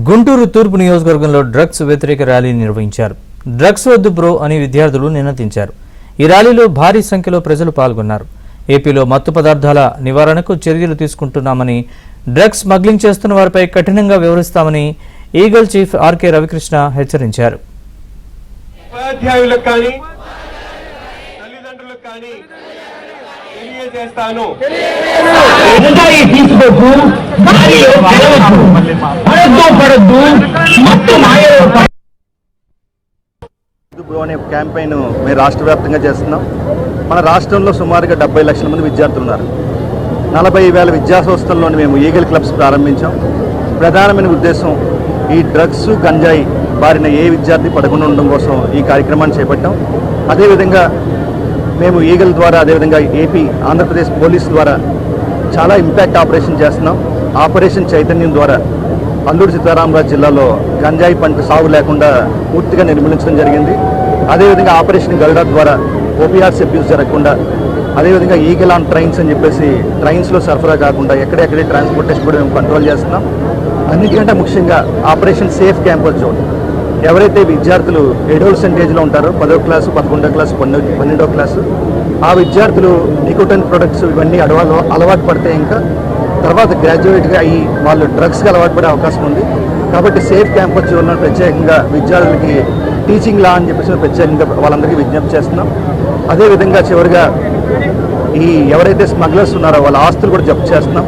గుంటూరు తూర్పు నియోజకవర్గంలో డ్రగ్స్ వ్యతిరేక ర్యాలీ నిర్వహించారు. డ్రగ్స్ వద్దు బ్రో అని విద్యార్థులు నినదించారు. ఈ ర్యాలీలో భారీ సంఖ్యలో ప్రజలు పాల్గొన్నారు. ఏపీలో మత్తు పదార్థాల నివారణకు చర్యలు తీసుకుంటున్నామని, డ్రగ్స్ స్మగ్లింగ్ చేస్తున్న వారిపై కఠినంగా వ్యవహరిస్తామని ఈగల్ చీఫ్ ఆర్కే రవికృష్ణ హెచ్చరించారు. అనే క్యాంపెయిన్ మేము రాష్ట్ర వ్యాప్తంగా చేస్తున్నాం. మన రాష్ట్రంలో సుమారుగా 70 లక్షల మంది విద్యార్థులు ఉన్నారు. 40,000 విద్యా సంస్థల్లోని మేము ఈగల్ క్లబ్స్ ప్రారంభించాం. ప్రధానమైన ఉద్దేశం ఈ డ్రగ్స్ గంజాయి బారిన ఏ విద్యార్థి పడకుండా ఉండడం కోసం ఈ కార్యక్రమాన్ని చేపట్టాం. అదేవిధంగా మేము ఈగల్ ద్వారా, అదేవిధంగా ఏపీ ఆంధ్రప్రదేశ్ పోలీస్ ద్వారా చాలా ఇంపాక్ట్ ఆపరేషన్ చేస్తున్నాం. ఆపరేషన్ చైతన్యం ద్వారా అల్లూరు సీతారామరాజు జిల్లాలో గంజాయి పంట సాగు లేకుండా పూర్తిగా నిర్మూలించడం జరిగింది. అదేవిధంగా ఆపరేషన్ గరుడ ద్వారా ఓపీఆర్స్ అబ్యూస్ జరగకుండా, అదేవిధంగా ఈగల్ ఆన్ ట్రైన్స్ అని చెప్పేసి ట్రైన్స్లో సరఫరా కాకుండా ఎక్కడెక్కడే ట్రాన్స్పోర్టేషన్ కూడా మేము కంట్రోల్ చేస్తున్నాం. అన్నిటికంటే ముఖ్యంగా ఆపరేషన్ సేఫ్ క్యాంపస్ జోన్. ఎవరైతే విద్యార్థులు అడోలసెంటేజ్లో ఉంటారో 10వ క్లాసు, 11వ క్లాసు, 12వ క్లాసు, ఆ విద్యార్థులు నికోటిన్ ప్రొడక్ట్స్ ఇవన్నీ అలవాటు పడితే ఇంకా తర్వాత గ్రాడ్యుయేట్గా అయ్యి వాళ్ళు డ్రగ్స్కి అలవాటు పడే అవకాశం ఉంది. కాబట్టి సేఫ్ క్యాంపస్ జోన్లో ప్రత్యేకంగా విద్యార్థులకి టీచింగ్ లా అని చెప్పేసి ప్రత్యేకంగా వాళ్ళందరికీ విజ్ఞప్తి చేస్తున్నాం. అదేవిధంగా చివరిగా ఈ ఎవరైతే స్మగ్లర్స్ ఉన్నారో వాళ్ళ ఆస్తులు కూడా జప్తు చేస్తున్నాం.